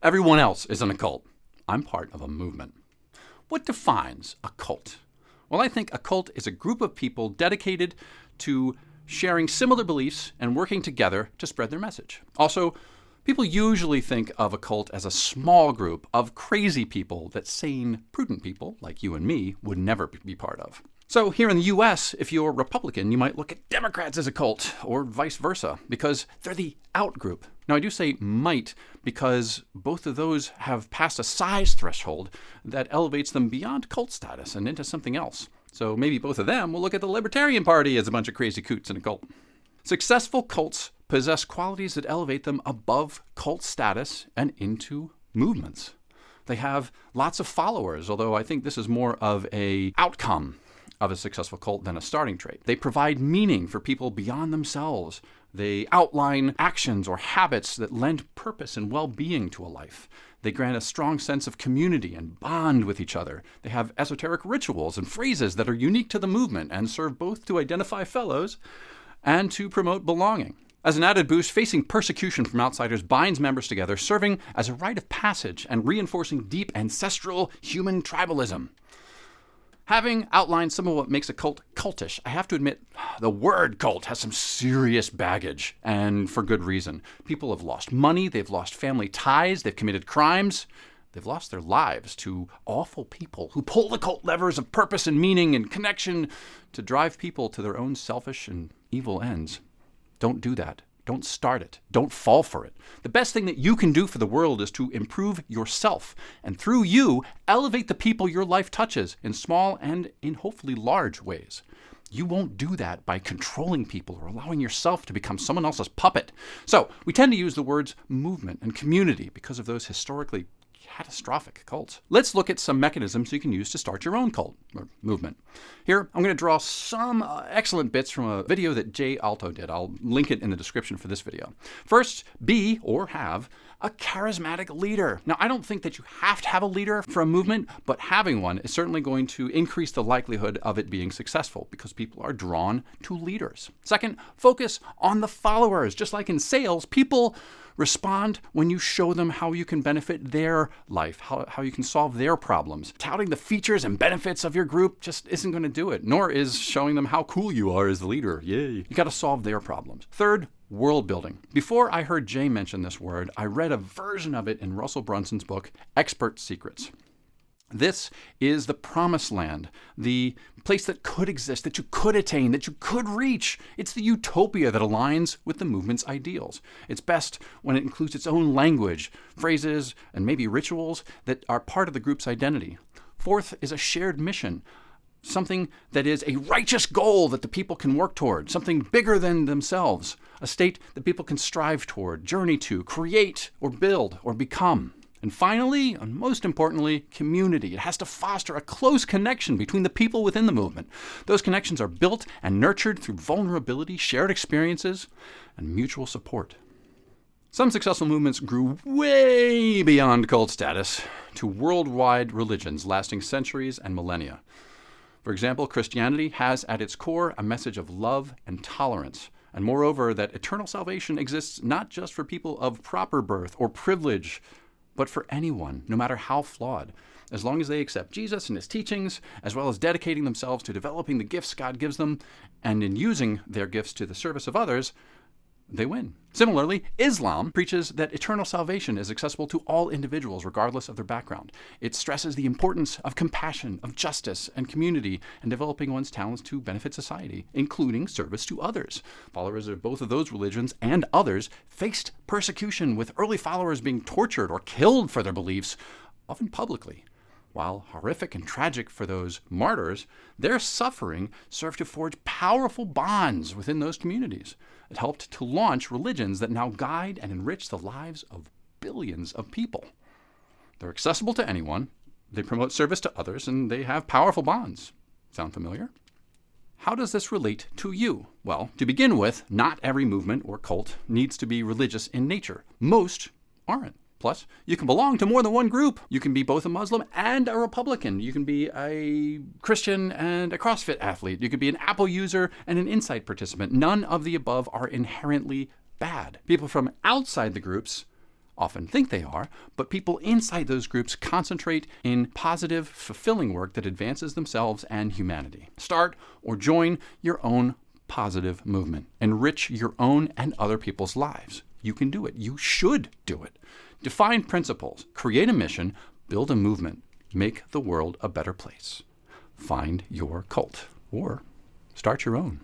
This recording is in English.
Everyone else is in a cult. I'm part of a movement. What defines a cult? Well, I think a cult is a group of people dedicated to sharing similar beliefs and working together to spread their message. Also, people usually think of a cult as a small group of crazy people that sane, prudent people like you and me would never be part of. So here in the US, if you're Republican, you might look at Democrats as a cult, or vice versa, because they're the out group. Now, I do say might because both of those have passed a size threshold that elevates them beyond cult status and into something else. So maybe both of them will look at the Libertarian Party as a bunch of crazy coots in a cult. Successful cults possess qualities that elevate them above cult status and into movements. They have lots of followers, although I think this is more of an outcome of a successful cult than a starting trait. They provide meaning for people beyond themselves. They outline actions or habits that lend purpose and well-being to a life. They grant a strong sense of community and bond with each other. They have esoteric rituals and phrases that are unique to the movement and serve both to identify fellows and to promote belonging. As an added boost, facing persecution from outsiders binds members together, serving as a rite of passage and reinforcing deep ancestral human tribalism. Having outlined some of what makes a cult cultish, I have to admit the word cult has some serious baggage, and for good reason. People have lost money, they've lost family ties, they've committed crimes, they've lost their lives to awful people who pull the cult levers of purpose and meaning and connection to drive people to their own selfish and evil ends. Don't do that. Don't start it. Don't fall for it. The best thing that you can do for the world is to improve yourself, and through you, elevate the people your life touches in small and in hopefully large ways. You won't do that by controlling people or allowing yourself to become someone else's puppet. So we tend to use the words movement and community because of those historically catastrophic cults. Let's look at some mechanisms you can use to start your own cult or movement. Here, I'm going to draw some excellent bits from a video that Jay Alto did. I'll link it in the description for this video. First, be or have a charismatic leader. Now, I don't think that you have to have a leader for a movement, but having one is certainly going to increase the likelihood of it being successful because people are drawn to leaders. Second, focus on the followers. Just like in sales, people respond when you show them how you can benefit their life, how you can solve their problems. Touting the features and benefits of your group just isn't going to do it, nor is showing them how cool you are as the leader. Yay. You got to solve their problems. Third, world building. Before I heard Jay mention this word, I read a version of it in Russell Brunson's book, Expert Secrets. This is the promised land, the place that could exist, that you could attain, that you could reach. It's the utopia that aligns with the movement's ideals. It's best when it includes its own language, phrases, and maybe rituals that are part of the group's identity. Fourth is a shared mission, something that is a righteous goal that the people can work toward, something bigger than themselves, a state that people can strive toward, journey to, create, or build, or become. And finally, and most importantly, community. It has to foster a close connection between the people within the movement. Those connections are built and nurtured through vulnerability, shared experiences, and mutual support. Some successful movements grew way beyond cult status to worldwide religions lasting centuries and millennia. For example, Christianity has at its core a message of love and tolerance, and moreover that eternal salvation exists not just for people of proper birth or privilege, but for anyone, no matter how flawed, as long as they accept Jesus and his teachings, as well as dedicating themselves to developing the gifts God gives them, and in using their gifts to the service of others, they win. Similarly, Islam preaches that eternal salvation is accessible to all individuals, regardless of their background. It stresses the importance of compassion, of justice, and community, and developing one's talents to benefit society, including service to others. Followers of both of those religions and others faced persecution, with early followers being tortured or killed for their beliefs, often publicly. While horrific and tragic for those martyrs, their suffering served to forge powerful bonds within those communities. It helped to launch religions that now guide and enrich the lives of billions of people. They're accessible to anyone, they promote service to others, and they have powerful bonds. Sound familiar? How does this relate to you? Well, to begin with, not every movement or cult needs to be religious in nature. Most aren't. Plus, you can belong to more than one group. You can be both a Muslim and a Republican. You can be a Christian and a CrossFit athlete. You could be an Apple user and an Insight participant. None of the above are inherently bad. People from outside the groups often think they are, but people inside those groups concentrate in positive, fulfilling work that advances themselves and humanity. Start or join your own positive movement. Enrich your own and other people's lives. You can do it. You should do it. Define principles, create a mission, build a movement, make the world a better place. Find your cult or start your own.